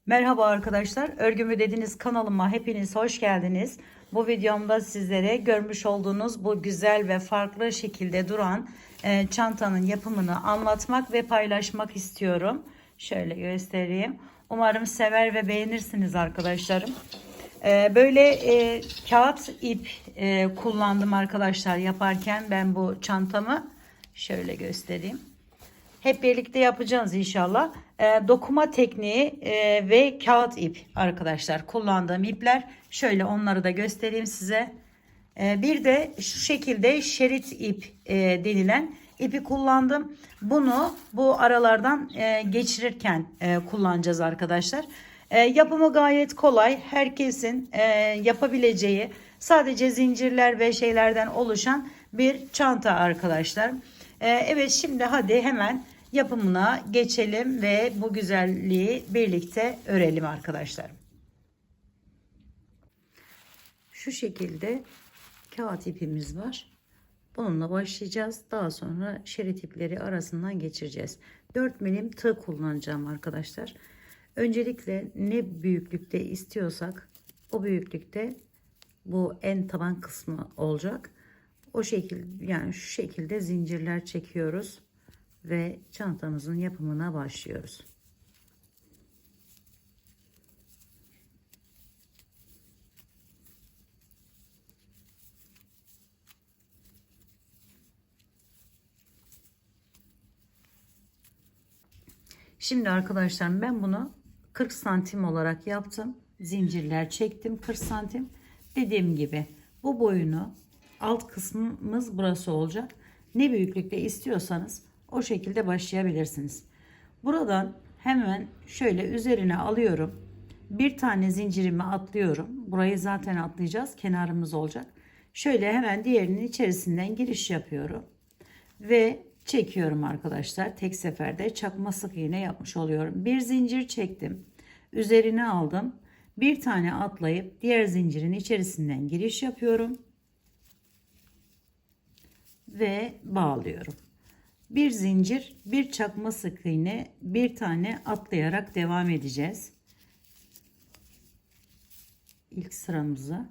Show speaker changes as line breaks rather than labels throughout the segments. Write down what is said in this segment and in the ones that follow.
Merhaba arkadaşlar. Örgümü dediniz kanalıma hepiniz hoş geldiniz. Bu videomda sizlere görmüş olduğunuz bu güzel ve farklı şekilde duran çantanın yapımını anlatmak ve paylaşmak istiyorum. Şöyle göstereyim. Umarım sever ve beğenirsiniz arkadaşlarım. Böyle kağıt ip kullandım arkadaşlar yaparken ben bu çantamı. Şöyle göstereyim. Hep birlikte yapacağız inşallah. Dokuma tekniği ve kağıt ip arkadaşlar. Kullandığım ipler. Şöyle onları da göstereyim size. Bir de şu şekilde şerit ip denilen ipi kullandım. Bunu bu aralardan geçirirken kullanacağız arkadaşlar. Yapımı gayet kolay. Herkesin yapabileceği sadece zincirler ve şeylerden oluşan bir çanta arkadaşlar. Evet, şimdi hadi hemen yapımına geçelim ve bu güzelliği birlikte örelim arkadaşlar. Şu şekilde kağıt ipimiz var. Bununla başlayacağız. Daha sonra şerit ipleri arasından geçireceğiz. 4 milim tığ kullanacağım arkadaşlar. Öncelikle ne büyüklükte istiyorsak o büyüklükte bu en taban kısmı olacak. O şekilde, yani şu şekilde zincirler çekiyoruz ve çantamızın yapımına başlıyoruz. Şimdi arkadaşlar ben bunu 40 santim olarak yaptım. Zincirler çektim 40 santim. Dediğim gibi bu boyunu alt kısmımız burası olacak. Ne büyüklükte istiyorsanız o şekilde başlayabilirsiniz. Buradan hemen şöyle üzerine alıyorum. Bir tane zincirimi atlıyorum. Burayı zaten atlayacağız. Kenarımız olacak. Şöyle hemen diğerinin içerisinden giriş yapıyorum. Ve çekiyorum arkadaşlar. Tek seferde çakma sık iğne yapmış oluyorum. Bir zincir çektim. Üzerine aldım. Bir tane atlayıp diğer zincirin içerisinden giriş yapıyorum. Ve bağlıyorum. Bir zincir, bir çakma sık iğne, bir tane atlayarak devam edeceğiz. İlk sıramızı.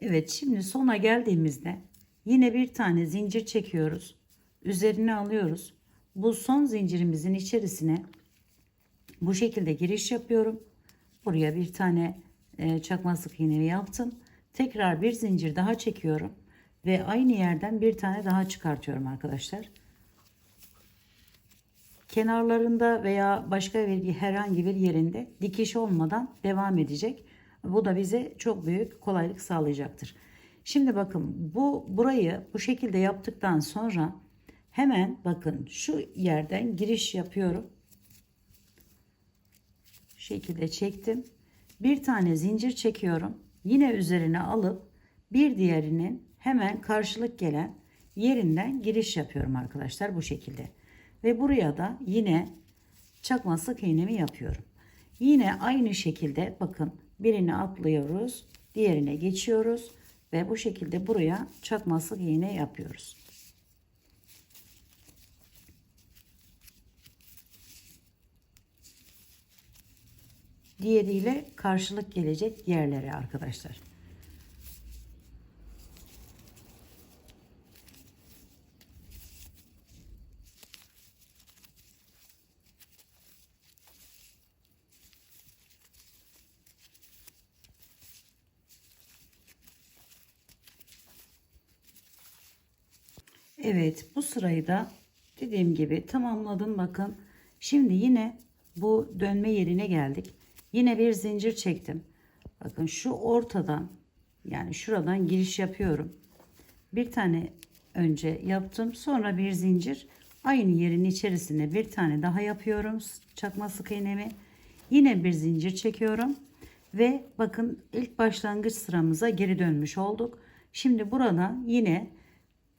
Evet, şimdi sona geldiğimizde yine bir tane zincir çekiyoruz. Üzerine alıyoruz. Bu son zincirimizin içerisine bu şekilde giriş yapıyorum. Buraya bir tane çakma sık iğne yaptım. Tekrar bir zincir daha çekiyorum ve aynı yerden bir tane daha çıkartıyorum arkadaşlar. Kenarlarında veya başka bir herhangi bir yerinde dikiş olmadan devam edecek. Bu da bize çok büyük kolaylık sağlayacaktır. Şimdi bakın burayı bu şekilde yaptıktan sonra hemen bakın şu yerden giriş yapıyorum. Şu şekilde çektim. Bir tane zincir çekiyorum. Yine üzerine alıp bir diğerinin hemen karşılık gelen yerinden giriş yapıyorum arkadaşlar bu şekilde. Ve buraya da yine çakma sık iğnemi yapıyorum. Yine aynı şekilde bakın birini atlıyoruz, diğerine geçiyoruz ve bu şekilde buraya çakma sık iğne yapıyoruz. Diğeriyle karşılık gelecek yerlere arkadaşlar. Evet, bu sırayı da dediğim gibi tamamladım bakın. Şimdi yine bu dönme yerine geldik. Yine bir zincir çektim. Bakın şu ortadan, yani şuradan giriş yapıyorum. Bir tane önce yaptım. Sonra bir zincir. Aynı yerin içerisine bir tane daha yapıyorum. Çakma sık iğnemi. Yine bir zincir çekiyorum. Ve bakın ilk başlangıç sıramıza geri dönmüş olduk. Şimdi burada yine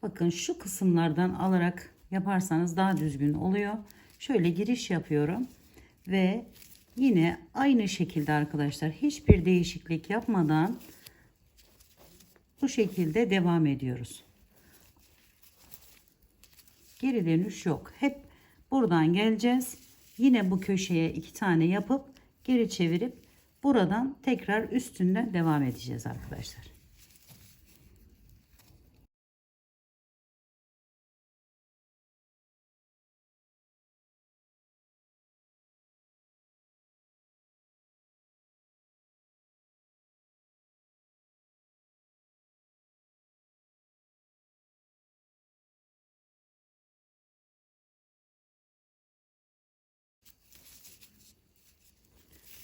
bakın şu kısımlardan alarak yaparsanız daha düzgün oluyor. Şöyle giriş yapıyorum ve yine aynı şekilde arkadaşlar hiçbir değişiklik yapmadan bu şekilde devam ediyoruz. Geri dönüş yok. Hep buradan geleceğiz. Yine bu köşeye 2 tane yapıp geri çevirip buradan tekrar üstünden devam edeceğiz arkadaşlar.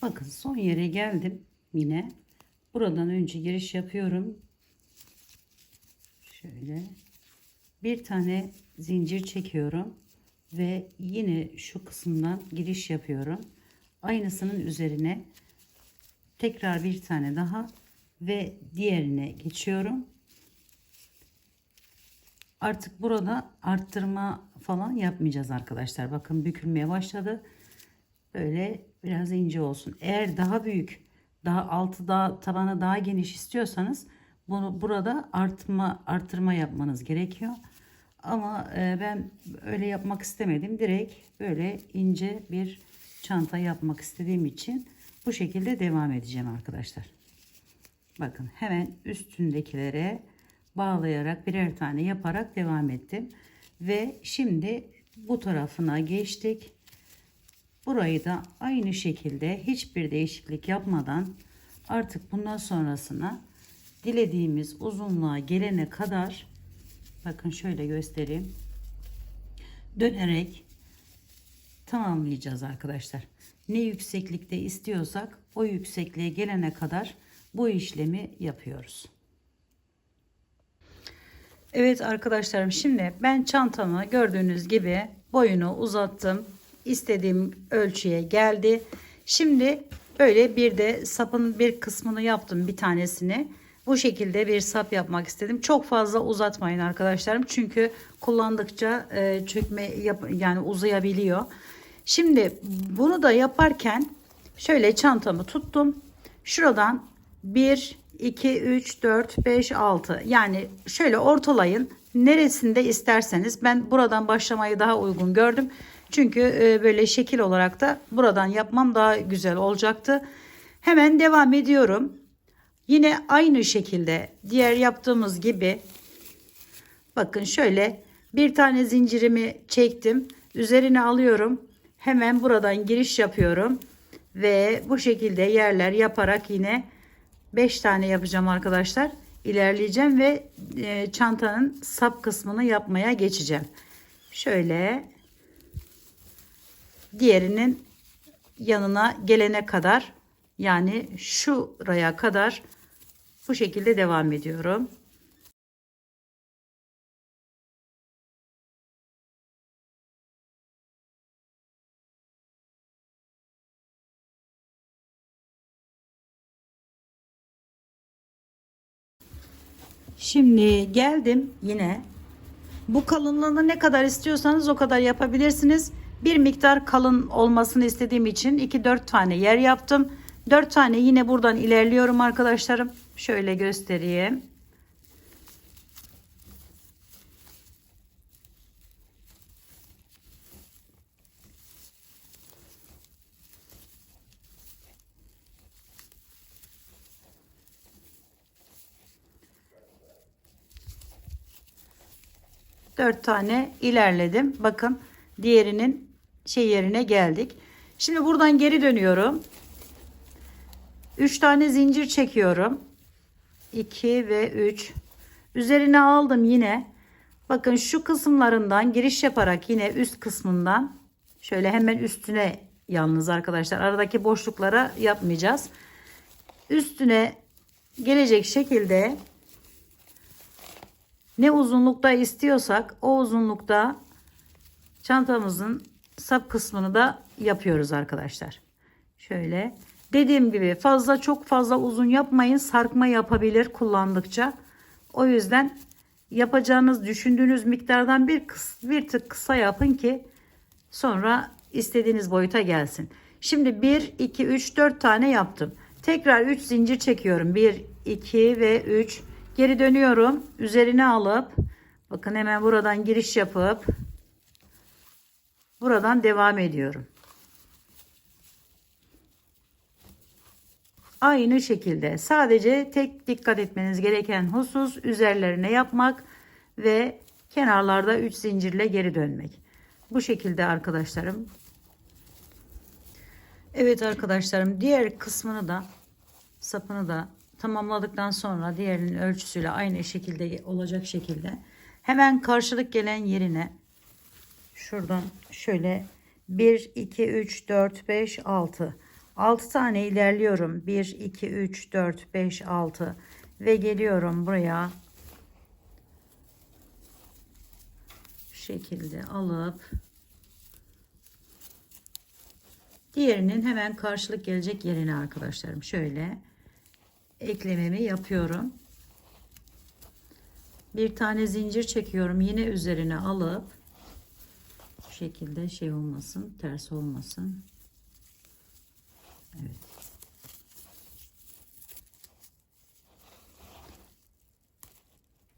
Bakın son yere geldim yine. Buradan önce giriş yapıyorum. Şöyle bir tane zincir çekiyorum ve yine şu kısımdan giriş yapıyorum. Aynısının üzerine tekrar bir tane daha ve diğerine geçiyorum. Artık burada arttırma falan yapmayacağız arkadaşlar. Bakın bükülmeye başladı. Böyle biraz ince olsun. Eğer daha büyük, daha altı daha tabanı daha geniş istiyorsanız bunu burada arttırma yapmanız gerekiyor. Ama ben öyle yapmak istemedim. Direkt böyle ince bir çanta yapmak istediğim için bu şekilde devam edeceğim arkadaşlar. Bakın hemen üstündekilere bağlayarak birer tane yaparak devam ettim. Ve şimdi bu tarafına geçtik. Burayı da aynı şekilde hiçbir değişiklik yapmadan artık bundan sonrasına dilediğimiz uzunluğa gelene kadar bakın şöyle göstereyim. Dönerek tamamlayacağız arkadaşlar. Ne yükseklikte istiyorsak o yüksekliğe gelene kadar bu işlemi yapıyoruz. Evet arkadaşlarım, şimdi ben çantamı gördüğünüz gibi boyunu uzattım. İstediğim ölçüye geldi. Şimdi böyle bir de sapın bir kısmını yaptım, bir tanesini. Bu şekilde bir sap yapmak istedim. Çok fazla uzatmayın arkadaşlarım. Çünkü kullandıkça yani uzayabiliyor. Şimdi bunu da yaparken şöyle çantamı tuttum. Şuradan 1, 2, 3, 4, 5, 6 yani şöyle ortalayın. Neresinde isterseniz, ben buradan başlamayı daha uygun gördüm. Çünkü böyle şekil olarak da buradan yapmam daha güzel olacaktı. Hemen devam ediyorum. Yine aynı şekilde diğer yaptığımız gibi bakın şöyle bir tane zincirimi çektim. Üzerine alıyorum. Hemen buradan giriş yapıyorum. Ve bu şekilde yerler yaparak yine 5 tane yapacağım arkadaşlar. İlerleyeceğim ve çantanın sap kısmını yapmaya geçeceğim. Şöyle diğerinin yanına gelene kadar, yani şuraya kadar bu şekilde devam ediyorum. Şimdi geldim yine. Bu kalınlığını ne kadar istiyorsanız o kadar yapabilirsiniz. Bir miktar kalın olmasını istediğim için 2-4 tane yer yaptım. 4 tane yine buradan ilerliyorum arkadaşlarım. Şöyle göstereyim. Dört tane ilerledim. Bakın diğerinin yerine geldik. Şimdi buradan geri dönüyorum. 3 tane zincir çekiyorum. 2 ve 3. Üzerine aldım yine. Bakın şu kısımlarından giriş yaparak yine üst kısmından şöyle hemen üstüne, yalnız arkadaşlar aradaki boşluklara yapmayacağız. Üstüne gelecek şekilde ne uzunlukta istiyorsak o uzunlukta çantamızın sap kısmını da yapıyoruz arkadaşlar. Şöyle Dediğim gibi çok fazla uzun yapmayın. Sarkma yapabilir kullandıkça. O yüzden yapacağınız düşündüğünüz miktardan bir tık kısa yapın ki sonra istediğiniz boyuta gelsin. Şimdi 1, 2, 3, 4 tane yaptım. Tekrar 3 zincir çekiyorum. 1, 2 ve 3. Geri dönüyorum. Üzerine alıp bakın hemen buradan giriş yapıp buradan devam ediyorum. Aynı şekilde sadece tek dikkat etmeniz gereken husus üzerlerine yapmak ve kenarlarda 3 zincirle geri dönmek. Bu şekilde arkadaşlarım. Evet arkadaşlarım, diğer kısmını da sapını da tamamladıktan sonra diğerinin ölçüsüyle aynı şekilde olacak şekilde hemen karşılık gelen yerine şuradan şöyle 1 2 3 4 5 6 tane ilerliyorum. 1 2 3 4 5 6 ve geliyorum buraya. Şu şekilde alıp diğerinin hemen karşılık gelecek yerine arkadaşlarım şöyle eklememi yapıyorum. Bir tane zincir çekiyorum. Yine üzerine alıp bu şekilde şey olmasın, ters olmasın. Evet.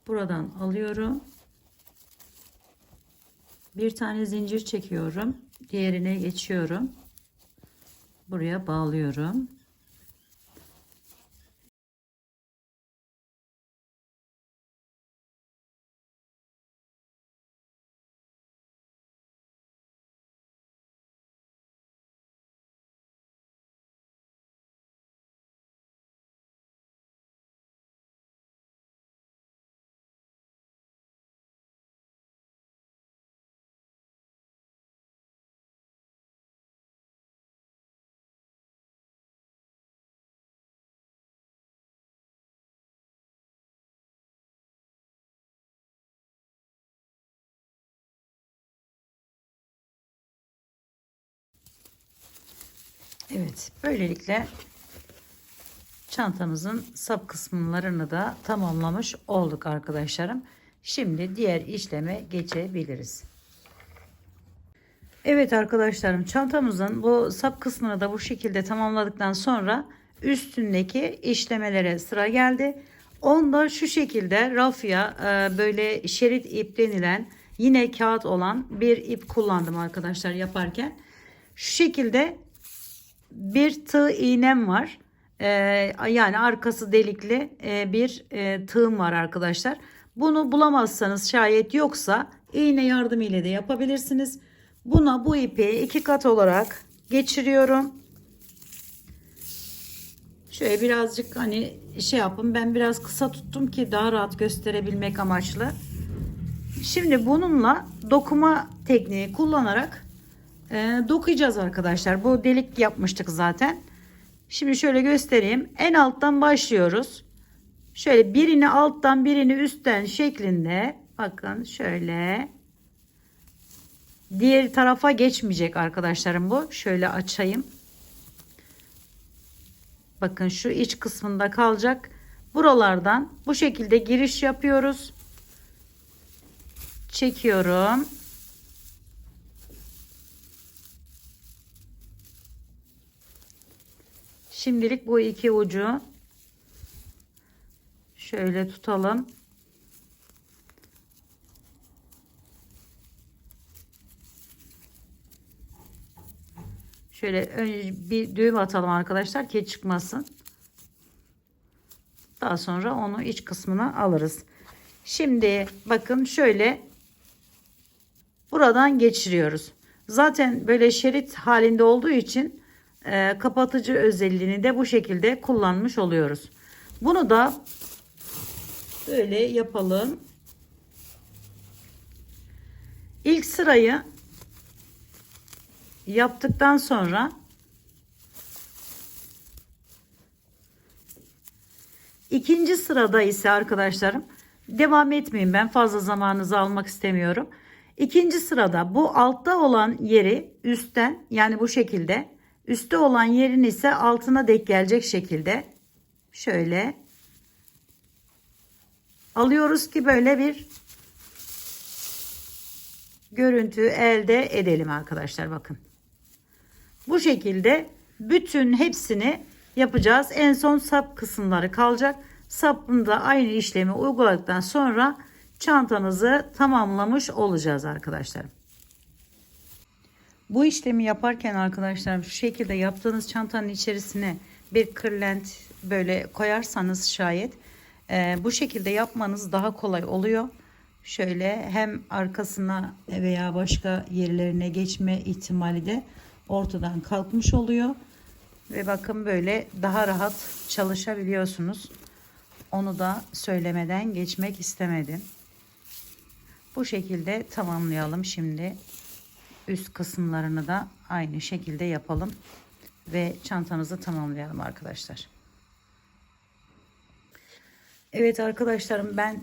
Buradan alıyorum. Bir tane zincir çekiyorum. Diğerine geçiyorum. Buraya bağlıyorum. Evet, böylelikle çantamızın sap kısımlarını da tamamlamış olduk arkadaşlarım. Şimdi diğer işleme geçebiliriz. Evet arkadaşlarım, çantamızın bu sap kısmını da bu şekilde tamamladıktan sonra üstündeki işlemelere sıra geldi. Onda şu şekilde rafya böyle şerit ip denilen yine kağıt olan bir ip kullandım arkadaşlar yaparken. Şu şekilde bir tığ iğnem var. Yani arkası delikli bir tığım var arkadaşlar. Bunu bulamazsanız şayet yoksa iğne yardımıyla da yapabilirsiniz. Buna bu ipi 2 kat olarak geçiriyorum. Şöyle birazcık hani şey yapın, ben biraz kısa tuttum ki daha rahat gösterebilmek amaçlı. Şimdi bununla dokuma tekniği kullanarak dokuyacağız arkadaşlar. Bu delik yapmıştık zaten. Şimdi şöyle göstereyim. En alttan başlıyoruz. Şöyle birini alttan birini üstten şeklinde bakın şöyle. Diğer tarafa geçmeyecek arkadaşlarım bu. Şöyle açayım. Bakın şu iç kısmında kalacak. Buralardan bu şekilde giriş yapıyoruz. Çekiyorum. Şimdilik bu iki ucu şöyle tutalım. Şöyle önce bir düğüm atalım arkadaşlar ki çıkmasın. Daha sonra onu iç kısmına alırız. Şimdi bakın şöyle buradan geçiriyoruz. Zaten böyle şerit halinde olduğu için kapatıcı özelliğini de bu şekilde kullanmış oluyoruz. Bunu da böyle yapalım. İlk sırayı yaptıktan sonra ikinci sırada ise arkadaşlarım devam etmeyin, ben fazla zamanınızı almak istemiyorum. İkinci sırada bu altta olan yeri üstten, yani bu şekilde Üstte olan yerin ise altına denk gelecek şekilde şöyle alıyoruz ki böyle bir görüntü elde edelim arkadaşlar, bakın. Bu şekilde bütün hepsini yapacağız. En son sap kısımları kalacak. Sapında aynı işlemi uyguladıktan sonra çantanızı tamamlamış olacağız arkadaşlar. Bu işlemi yaparken arkadaşlar şu şekilde yaptığınız çantanın içerisine bir kırlent böyle koyarsanız şayet bu şekilde yapmanız daha kolay oluyor. Şöyle hem arkasına veya başka yerlerine geçme ihtimali de ortadan kalkmış oluyor. Ve bakın böyle daha rahat çalışabiliyorsunuz. Onu da söylemeden geçmek istemedim. Bu şekilde tamamlayalım şimdi. Üst kısımlarını da aynı şekilde yapalım. Ve çantanızı tamamlayalım arkadaşlar. Evet arkadaşlarım, ben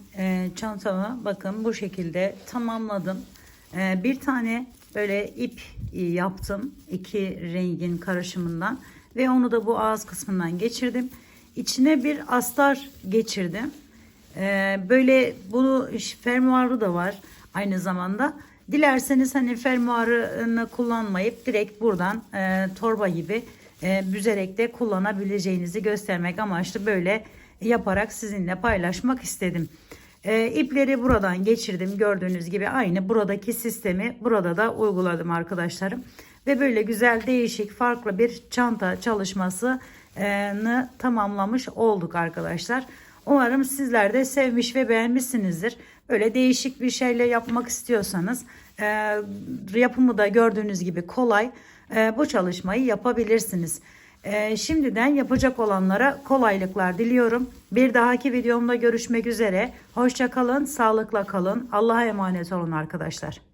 çantamı bakın bu şekilde tamamladım. Bir tane böyle ip yaptım. İki rengin karışımından. Ve onu da bu ağız kısmından geçirdim. İçine bir astar geçirdim. Böyle bunu fermuarı da var aynı zamanda. Dilerseniz hani fermuarını kullanmayıp direkt buradan torba gibi büzerek de kullanabileceğinizi göstermek amaçlı böyle yaparak sizinle paylaşmak istedim. İpleri buradan geçirdim, gördüğünüz gibi aynı buradaki sistemi burada da uyguladım arkadaşlarım. Ve böyle güzel, değişik, farklı bir çanta çalışmasını tamamlamış olduk arkadaşlar. Umarım sizler de sevmiş ve beğenmişsinizdir. Böyle değişik bir şeyle yapmak istiyorsanız yapımı da gördüğünüz gibi kolay. Bu çalışmayı yapabilirsiniz. Şimdiden yapacak olanlara kolaylıklar diliyorum. Bir dahaki videomda görüşmek üzere. Hoşça kalın, sağlıkla kalın. Allah'a emanet olun arkadaşlar.